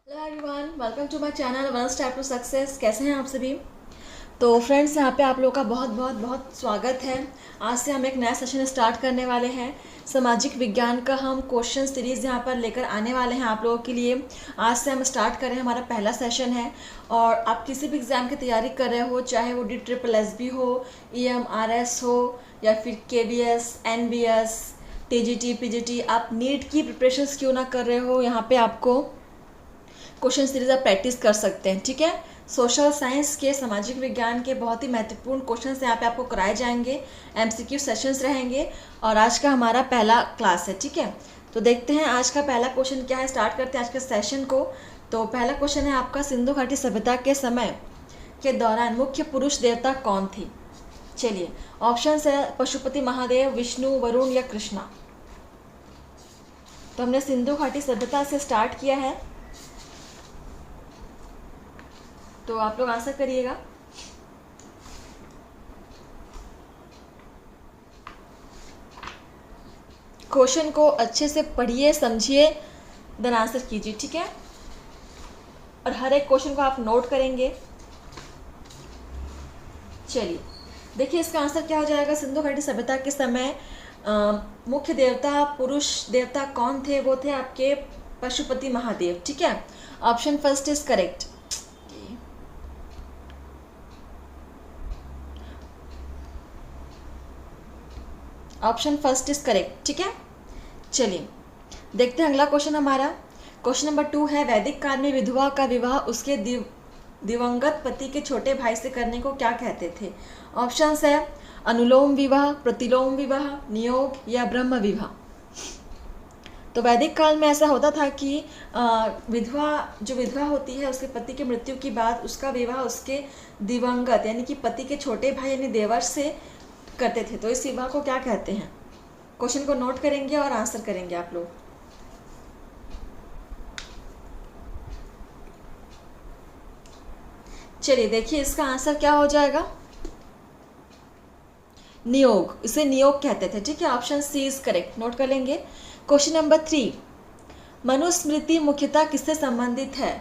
Hello everyone, welcome to my channel one step to success. कैसे हैं आप सभी? तो फ्रेंड्स, यहाँ पे आप लोग का बहुत बहुत बहुत स्वागत है। आज से हम एक नया सेशन स्टार्ट करने वाले हैं। सामाजिक विज्ञान का हम क्वेश्चन सीरीज़ यहाँ पर लेकर आने वाले हैं आप लोगों के लिए। आज से हम स्टार्ट कर रहे हैं, हमारा पहला सेशन है। और आप किसी भी एग्ज़ाम की तैयारी कर रहे हो, चाहे वो DSSB हो, EMRS हो, या फिर KVS, NBS, TGT, PGT, आप नीट की प्रिपरेशंस क्यों ना कर रहे हो, यहाँ पे आपको क्वेश्चन सीरीज आप प्रैक्टिस कर सकते हैं। ठीक है, सोशल साइंस के, सामाजिक विज्ञान के बहुत ही महत्वपूर्ण क्वेश्चन यहाँ पे आपको कराए जाएंगे। MCQ सेशंस रहेंगे और आज का हमारा पहला क्लास है। ठीक है, तो देखते हैं आज का पहला क्वेश्चन क्या है। स्टार्ट करते हैं आज के सेशन को। तो पहला क्वेश्चन है आपका, सिंधु घाटी सभ्यता के समय के दौरान मुख्य पुरुष देवता कौन थी? चलिए, ऑप्शन है पशुपति महादेव, विष्णु, वरुण या कृष्णा। तो हमने सिंधु घाटी सभ्यता से स्टार्ट किया है, तो आप लोग आंसर करिएगा। क्वेश्चन को अच्छे से पढ़िए, समझिए, देन आंसर कीजिए। ठीक है, और हर एक क्वेश्चन को आप नोट करेंगे। चलिए देखिए, इसका आंसर क्या हो जाएगा। सिंधु घाटी सभ्यता के समय मुख्य देवता, पुरुष देवता कौन थे? वो थे आपके पशुपति महादेव। ठीक है, option first is correct. Option first is correct. ठीक है, चलिए देखते हैं अगला क्वेश्चन हमारा। क्वेश्चन नंबर 2 है, वैदिक काल में विधवा का विवाह उसके दिवंगत पति के छोटे भाई से करने को क्या कहते थे? ऑप्शंस है अनुलोम विवाह, प्रतिलोम विवाह, नियोग या ब्रह्म विवाह। तो वैदिक काल में ऐसा होता था कि विधवा होती है, उसके पति की मृत्यु के बाद उसका विवाह उसके दिवंगत यानी कि पति के छोटे भाई यानी देवर से करते थे। तो इस विवाह को क्या कहते हैं? क्वेश्चन को नोट करेंगे और आंसर करेंगे आप लोग। चलिए देखिए, इसका आंसर क्या हो जाएगा। नियोग, इसे नियोग कहते थे। ठीक है, option C is correct, note कर लेंगे। क्वेश्चन नंबर 3, मनुस्मृति मुख्यतः किससे संबंधित है?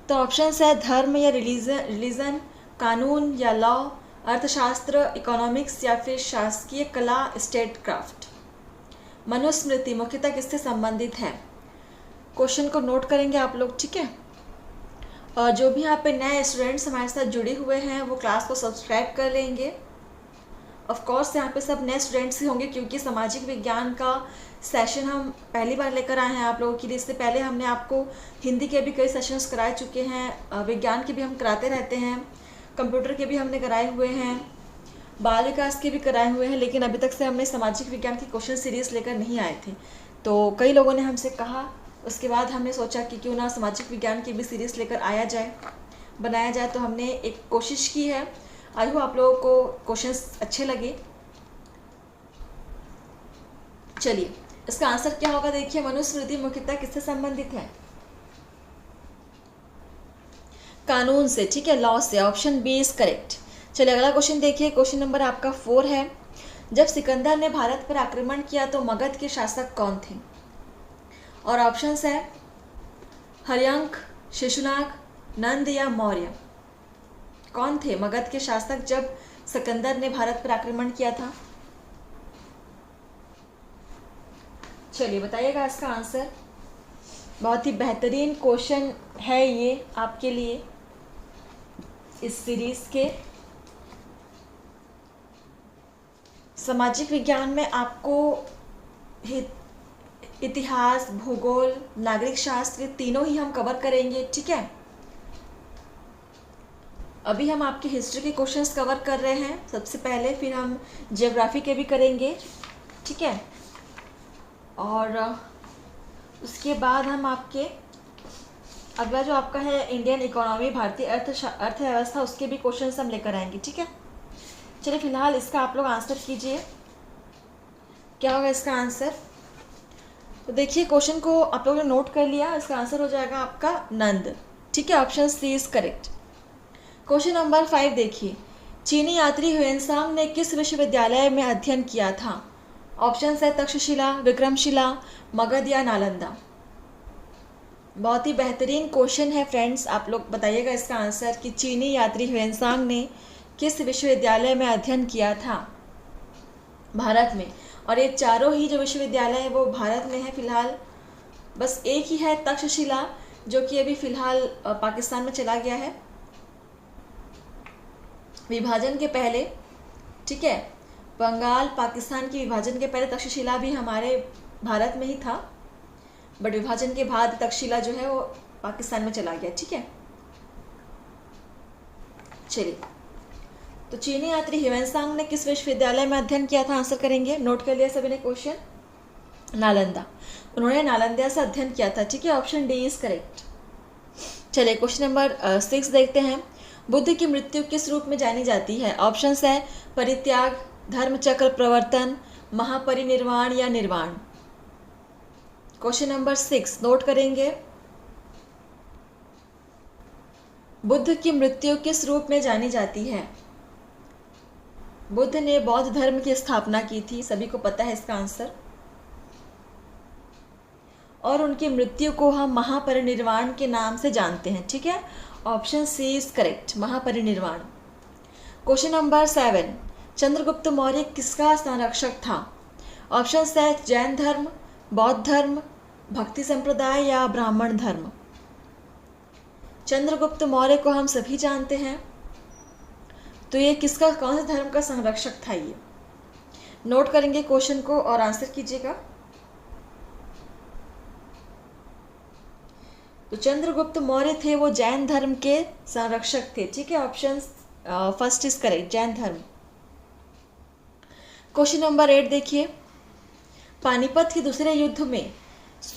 तो ऑप्शन है धर्म या रिलीजन, कानून या लॉ, अर्थशास्त्र, इकोनॉमिक्स या फिर शासकीय कला, स्टेट क्राफ्ट। मनुस्मृति मुख्यतः किससे संबंधित है? क्वेश्चन को नोट करेंगे आप लोग। ठीक है, और जो भी यहाँ पे नए स्टूडेंट्स हमारे साथ जुड़े हुए हैं वो क्लास को सब्सक्राइब कर लेंगे। ऑफ कोर्स यहाँ पे सब नए स्टूडेंट्स ही होंगे, क्योंकि सामाजिक विज्ञान का सेशन हम पहली बार लेकर आए हैं आप लोगों के लिए। इससे पहले हमने आपको हिंदी के भी कई सेशंस कराए चुके हैं, विज्ञान के भी हम कराते रहते हैं, कंप्यूटर के भी हमने कराए हुए हैं, बाल विकास के भी कराए हुए हैं, लेकिन अभी तक से हमने सामाजिक विज्ञान की क्वेश्चन सीरीज़ लेकर नहीं आए थे। तो कई लोगों ने हमसे कहा, उसके बाद हमने सोचा कि क्यों ना सामाजिक विज्ञान की भी सीरीज़ लेकर आया जाए, बनाया जाए। तो हमने एक कोशिश की है। आई होप आप लोगों को क्वेश्चंस अच्छे लगे। चलिए, इसका आंसर क्या होगा। देखिए, मनुस्मृति मुख्यतः किससे संबंधित है? कानून से। ठीक है, लॉ से। Option B is correct. चलिए अगला क्वेश्चन देखिए। क्वेश्चन नंबर आपका 4 है, जब सिकंदर ने भारत पर आक्रमण किया तो मगध के शासक कौन थे? और ऑप्शंस है हर्यंक, शिशुनाग, नंद या मौर्य। कौन थे मगध के शासक जब सिकंदर ने भारत पर आक्रमण किया था? चलिए बताइएगा इसका आंसर। बहुत ही बेहतरीन क्वेश्चन है ये आपके लिए इस सीरीज के। सामाजिक विज्ञान में आपको इतिहास, भूगोल, नागरिक शास्त्र, तीनों ही हम कवर करेंगे। ठीक है, अभी हम आपकी हिस्ट्री के क्वेश्चंस कवर कर रहे हैं सबसे पहले, फिर हम ज्योग्राफी के भी करेंगे। ठीक है, और उसके बाद हम आपके अगला जो आपका है इंडियन इकोनॉमी, भारतीय अर्थव्यवस्था, उसके भी क्वेश्चंस हम लेकर आएंगे। ठीक है, चलिए फिलहाल इसका आप लोग आंसर कीजिए, क्या होगा इसका आंसर। तो देखिए, क्वेश्चन को आप लोगों ने नोट कर लिया, इसका आंसर हो जाएगा आपका नंद। ठीक है, option C is correct. Question number 5 देखिए, चीनी यात्री ह्वेनसांग ने किस विश्वविद्यालय में अध्ययन किया था? ऑप्शन है तक्षशिला, विक्रमशिला, मगध या नालंदा। बहुत ही बेहतरीन क्वेश्चन है फ्रेंड्स, आप लोग बताइएगा इसका आंसर कि चीनी यात्री ह्वेनसांग ने किस विश्वविद्यालय में अध्ययन किया था भारत में। और ये चारों ही जो विश्वविद्यालय है वो भारत में है फिलहाल, बस एक ही है तक्षशिला जो कि अभी फिलहाल पाकिस्तान में चला गया है विभाजन के पहले। ठीक है, बंगाल पाकिस्तान के विभाजन के पहले तक्षशिला भी हमारे भारत में ही था, बट विभाजन के बाद तक्षशिला जो है वो पाकिस्तान में चला गया। ठीक है, चलिए, तो चीनी यात्री ह्वेनसांग ने किस विश्वविद्यालय में अध्ययन किया था, आंसर करेंगे। नोट कर लिया सभी ने क्वेश्चन, नालंदा, उन्होंने नालंदा से अध्ययन किया था। ठीक है, ऑप्शन डी इज करेक्ट। चलिए क्वेश्चन नंबर 6 देखते हैं। बुद्ध की मृत्यु किस रूप में जानी जाती है। ऑप्शंस है परित्याग, धर्मचक्र प्रवर्तन, महापरिनिर्वाण या निर्वाण। क्वेश्चन नंबर 6 नोट करेंगे। बुद्ध की मृत्यु किस रूप में जानी जाती है। बुद्ध ने बौद्ध धर्म की स्थापना की थी, सभी को पता है इसका आंसर, और उनकी मृत्यु को हम महापरिनिर्वाण के नाम से जानते हैं। ठीक है, ऑप्शन सी इज करेक्ट, महापरिनिर्वाण। क्वेश्चन नंबर 7, चंद्रगुप्त मौर्य किसका संरक्षक था। ऑप्शन है जैन धर्म, बौद्ध धर्म, भक्ति संप्रदाय या ब्राह्मण धर्म। चंद्रगुप्त मौर्य को हम सभी जानते हैं, तो ये किसका, कौन से धर्म का संरक्षक था ये। नोट करेंगे क्वेश्चन को और आंसर कीजिएगा। तो चंद्रगुप्त मौर्य थे वो जैन धर्म के संरक्षक थे। ठीक है, option first is correct, Jain धर्म। क्वेश्चन नंबर 8 देखिए। पानीपत के दूसरे युद्ध में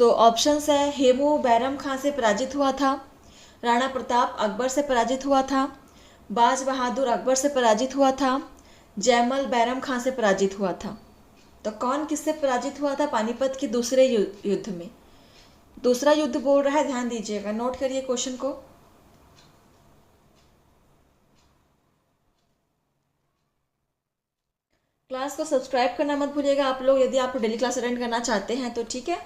ऑप्शंस है हेमू बैरम खां से पराजित हुआ था, राणा प्रताप अकबर से पराजित हुआ था, बाज बहादुर अकबर से पराजित हुआ था, जयमल बैरम खां से पराजित हुआ था। तो कौन किससे पराजित हुआ था पानीपत के दूसरे युद्ध में। दूसरा युद्ध बोल रहा है, ध्यान दीजिएगा, नोट करिए क्वेश्चन को। क्लास को सब्सक्राइब करना मत भूलिएगा आप लोग, यदि आप डेली क्लास अटेंड करना चाहते हैं तो। ठीक है,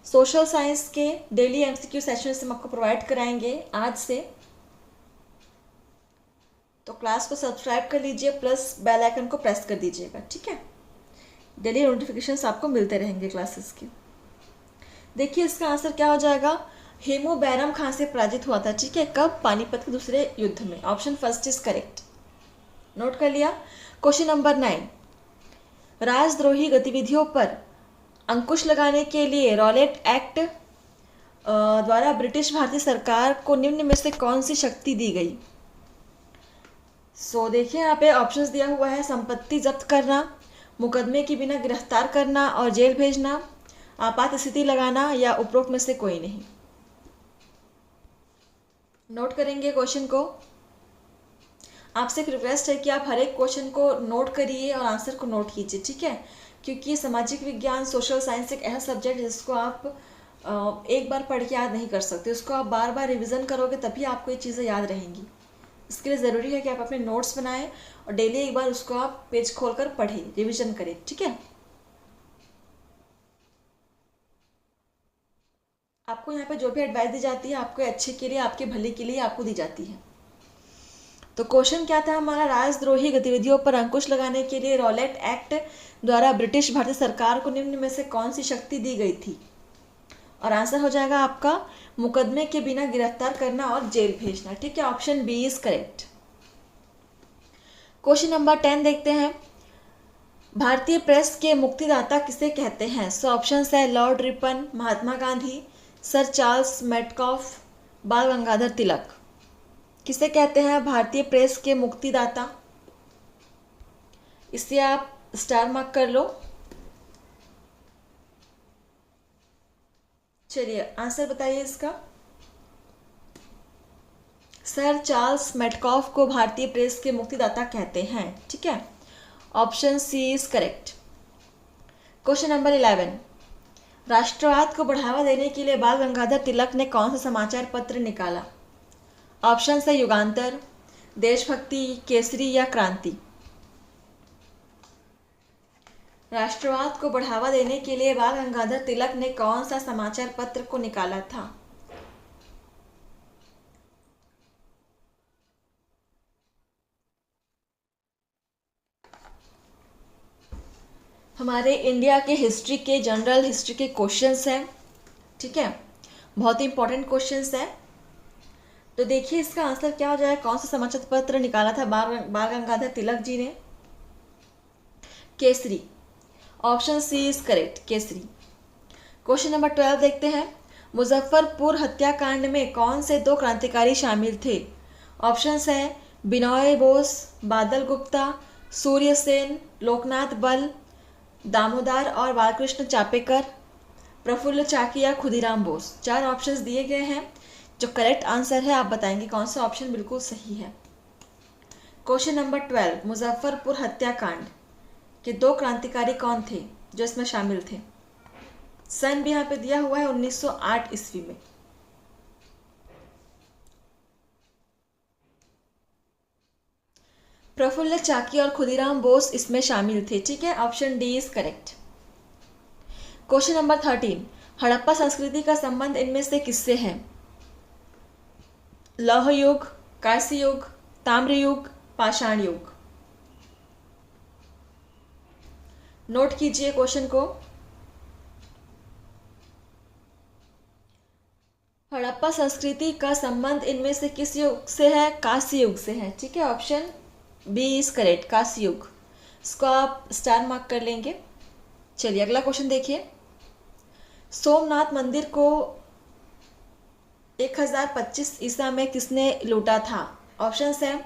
सोशल साइंस के डेली एमसीक्यू सेशंस हम आपको प्रोवाइड कराएंगे आज से, तो क्लास को सब्सक्राइब कर लीजिए, प्लस बेल आइकन को प्रेस कर दीजिएगा। ठीक है, डेली नोटिफिकेशंस आपको मिलते रहेंगे क्लासेस के। देखिए इसका आंसर क्या हो जाएगा, हेमू बैरम खां से पराजित हुआ था। ठीक है, कब, पानीपत के दूसरे युद्ध में। Option first is correct, note कर लिया। क्वेश्चन नंबर 9, राजद्रोही गतिविधियों पर अंकुश लगाने के लिए रॉलेट एक्ट द्वारा ब्रिटिश भारतीय सरकार को निम्न में से कौन सी शक्ति दी गई। देखिए यहाँ पे ऑप्शंस दिया हुआ है, संपत्ति जब्त करना, मुकदमे के बिना गिरफ्तार करना और जेल भेजना, आपात स्थिति लगाना या उपरोक्त में से कोई नहीं। नोट करेंगे क्वेश्चन को। आपसे एक रिक्वेस्ट है कि आप हर एक क्वेश्चन को नोट करिए और आंसर को नोट कीजिए। ठीक है, क्योंकि सामाजिक विज्ञान, सोशल साइंस एक ऐसा सब्जेक्ट है जिसको आप एक बार पढ़ के याद नहीं कर सकते, उसको आप बार बार रिवीजन करोगे तभी आपको ये चीज़ें याद रहेंगी। इसके लिए ज़रूरी है कि आप अपने नोट्स बनाएं और डेली एक बार उसको आप पेज खोलकर पढ़ें, रिवीजन करें। ठीक है, आपको यहाँ पे जो भी एडवाइस दी जाती है आपके अच्छे के लिए, आपके भले के लिए आपको दी जाती है। तो क्वेश्चन क्या था हमारा, राजद्रोही गतिविधियों पर अंकुश लगाने के लिए रॉलेट एक्ट द्वारा ब्रिटिश भारतीय सरकार को निम्न में से कौन सी शक्ति दी गई थी। और आंसर हो जाएगा आपका मुकदमे के बिना गिरफ्तार करना और जेल भेजना। ठीक है, option B is correct. Question number 10 देखते हैं। भारतीय प्रेस के मुक्तिदाता किसे कहते हैं। ऑप्शन है Lord Ripon, Mahatma Gandhi, sir Charles Metcalfe, बाल गंगाधर तिलक। किसे कहते हैं भारतीय प्रेस के मुक्तिदाता। इसे आप स्टार मार्क कर लो। चलिए आंसर बताइए इसका। सर चार्ल्स मेटकॉफ को भारतीय प्रेस के मुक्तिदाता कहते हैं। ठीक है, option C is correct. Question number 11, राष्ट्रवाद को बढ़ावा देने के लिए बाल गंगाधर तिलक ने कौन सा समाचार पत्र निकाला। ऑप्शन है युगांतर, देशभक्ति, केसरी या क्रांति। राष्ट्रवाद को बढ़ावा देने के लिए बाल गंगाधर तिलक ने कौन सा समाचार पत्र को निकाला था। हमारे इंडिया के हिस्ट्री के, जनरल हिस्ट्री के क्वेश्चंस हैं, ठीक है, बहुत ही इंपॉर्टेंट क्वेश्चंस हैं। तो देखिए इसका आंसर क्या हो जाएगा, कौन सा समाचार पत्र निकाला था बाल गंगाधर तिलक जी ने? Kesari. Option C is correct, Kesari. Question number 12 देखते हैं। मुजफ्फरपुर हत्याकांड में कौन से दो क्रांतिकारी शामिल थे? ऑप्शंस हैं बिनॉय बोस, बादल गुप्ता, सूर्य सेन, लोकनाथ बल, दामोदर और बालकृष्ण चापेकर, प्रफुल्ल चाकी या खुदीराम बोस। 4 ऑप्शंस दिए गए हैं। जो करेक्ट आंसर है आप बताएंगे कौन सा ऑप्शन बिल्कुल सही है। क्वेश्चन नंबर 12, मुजफ्फरपुर हत्याकांड के दो क्रांतिकारी कौन थे जो इसमें शामिल थे? सन भी यहाँ पे दिया हुआ है 1908 ईस्वी में। प्रफुल्ल चाकी और खुदीराम बोस इसमें शामिल थे, ठीक है, option D is correct. Question number 13, Harappa संस्कृति का संबंध इनमें से किससे है? लौह युग, कांस्य युग, ताम्र युग, पाषाण युग। नोट कीजिए क्वेश्चन को। हड़प्पा संस्कृति का संबंध इनमें से किस युग से है? कांस्य युग से है, ठीक है, ऑप्शन बी इज करेक्ट, कांस्य युग। इसको आप स्टार मार्क कर लेंगे। चलिए अगला क्वेश्चन देखिए। सोमनाथ मंदिर को 1025 ईसा में किसने लूटा था? ऑप्शंस हैं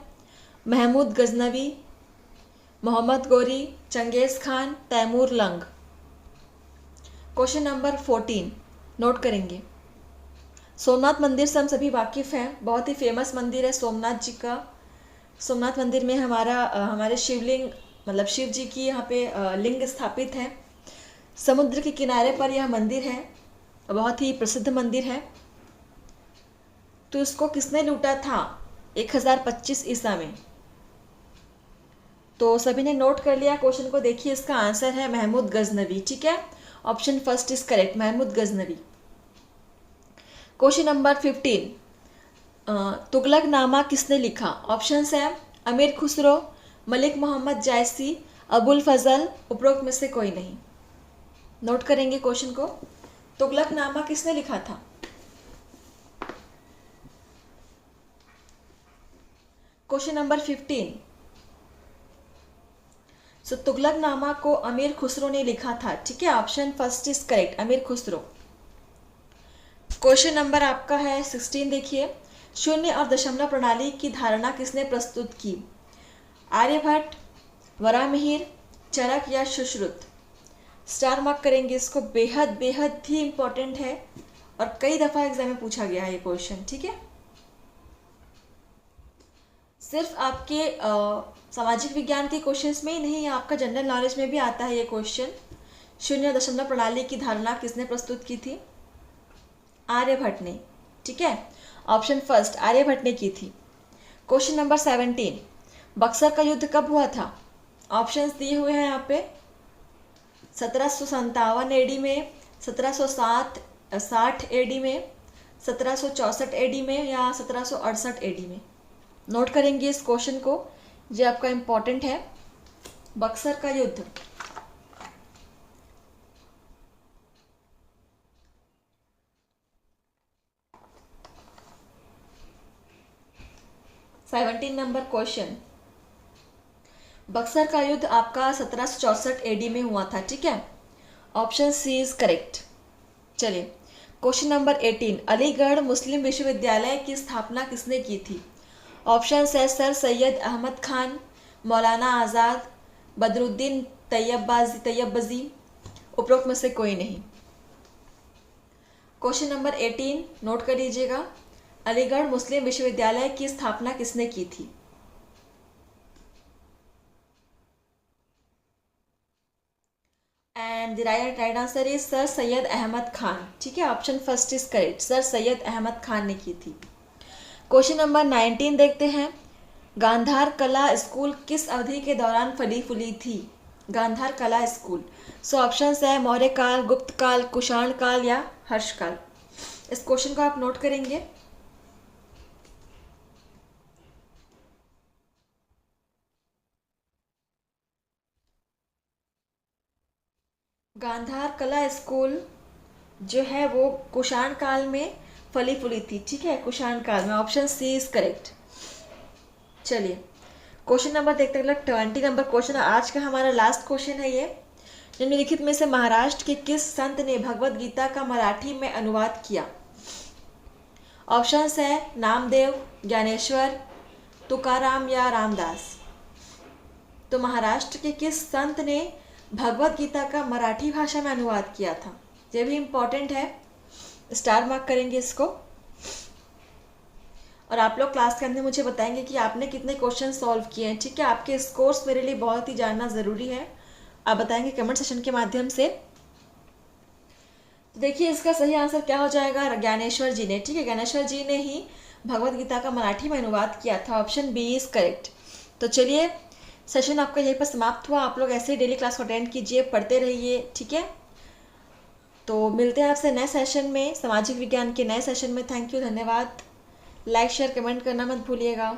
Mahmood Ghaznavi, Mohammad Ghori, Genghis Khan, Timur Lang. Question number 14 note करेंगे। सोमनाथ मंदिर से हम सभी वाकिफ़ हैं, बहुत ही फेमस मंदिर है सोमनाथ जी का। सोमनाथ मंदिर में हमारे शिवलिंग, मतलब शिव जी की यहाँ पे लिंग स्थापित है। समुद्र के किनारे पर यह मंदिर है, बहुत ही प्रसिद्ध मंदिर है। तो इसको किसने लूटा था 1025 ईसा में? तो सभी ने नोट कर लिया क्वेश्चन को। देखिए इसका आंसर है महमूद गजनवी, ठीक है, option first is correct, Mahmud Ghaznavi. Question number 15, Tughlaqnama किसने लिखा? ऑप्शंस हैं अमीर खुसरो, मलिक मोहम्मद जायसी, अबुल फजल, उपरोक्त में से कोई नहीं। नोट करेंगे क्वेश्चन को। तुगलकनामा किसने लिखा था? क्वेश्चन नंबर 15, सो तुगलकनामा को अमीर खुसरो ने लिखा था, ठीक है, ऑप्शन फर्स्ट इज करेक्ट, अमीर खुसरो। क्वेश्चन नंबर आपका है 16, देखिए। शून्य और दशमलव प्रणाली की धारणा किसने प्रस्तुत की? आर्यभट्ट, वराहमिहिर, चरक या सुश्रुत। स्टार मार्क करेंगे इसको, बेहद बेहद ही इंपॉर्टेंट है और कई दफ़ा एग्जाम में पूछा गया है ये क्वेश्चन, ठीक है। सिर्फ आपके सामाजिक विज्ञान के क्वेश्चंस में ही नहीं, आपका जनरल नॉलेज में भी आता है ये क्वेश्चन। शून्य दशमलव प्रणाली की धारणा किसने प्रस्तुत की थी? आर्यभट्ट ने, ठीक है, ऑप्शन फर्स्ट आर्यभट्ट ने की थी। क्वेश्चन नंबर 17, बक्सर का युद्ध कब हुआ था? ऑप्शंस दिए हुए हैं यहाँ पे। 1757 एडी में, 1760 एडी में, 1764 एडी में या 1768 एडी में। नोट करेंगे इस क्वेश्चन को, जो आपका इम्पोर्टेंट है। बक्सर का युद्ध 17 नंबर क्वेश्चन, बक्सर का युद्ध आपका 1764 एडी में हुआ था, ठीक है, ऑप्शन सी इज करेक्ट। चलिए क्वेश्चन नंबर 18, अलीगढ़ मुस्लिम विश्वविद्यालय की स्थापना किसने की थी? ऑप्शन है सर सैयद अहमद खान, मौलाना आज़ाद, बदरुद्दीन तैयबबाजी, उपरोक्त में से कोई नहीं। क्वेश्चन नंबर 18 नोट कर लीजिएगा। अलीगढ़ मुस्लिम विश्वविद्यालय की स्थापना किसने की थी? And the right answer is Sir Syed Ahmad Khan, ठीक है, option first is correct, Sir Syed Ahmad Khan ने की थी। क्वेश्चन नंबर 19 देखते हैं। गांधार कला स्कूल किस अवधि के दौरान फली फूली थी? गांधार कला स्कूल, सो ऑप्शंस है मौर्य काल, गुप्त काल, कुषाण काल या हर्ष काल। इस क्वेश्चन को आप नोट करेंगे। गांधार कला स्कूल जो है वो कुषाण काल में फली फूली थी, ठीक है, कुषाण काल में। Option C is correct. चलिए क्वेश्चन नंबर देखते हैं, 20 नंबर क्वेश्चन, आज का हमारा लास्ट क्वेश्चन है ये। निम्नलिखित में से महाराष्ट्र के किस संत ने भगवत गीता का मराठी में अनुवाद किया? ऑप्शंस है नामदेव, ज्ञानेश्वर, तुकाराम या रामदास। तो महाराष्ट्र के किस संत ने भगवत गीता का मराठी भाषा में अनुवाद किया था? ये भी इम्पोर्टेंट है, स्टार मार्क करेंगे इसको। और आप लोग क्लास के अंदर मुझे बताएंगे कि आपने कितने क्वेश्चन सॉल्व किए हैं, ठीक है। आपके स्कोर्स मेरे लिए बहुत ही जानना ज़रूरी है, आप बताएंगे कमेंट सेशन के माध्यम से। तो देखिए इसका सही आंसर क्या हो जाएगा, ज्ञानेश्वर जी ने, ठीक है, ज्ञानेश्वर जी ने ही भगवत गीता का मराठी में अनुवाद किया था। Option B is correct. तो चलिए सेशन आपका यहीं पर समाप्त हुआ। आप लोग ऐसे ही डेली क्लास को अटेंड कीजिए, पढ़ते रहिए, ठीक है। तो मिलते हैं आपसे नए सेशन में, सामाजिक विज्ञान के नए सेशन में। थैंक यू, धन्यवाद। लाइक शेयर कमेंट करना मत भूलिएगा।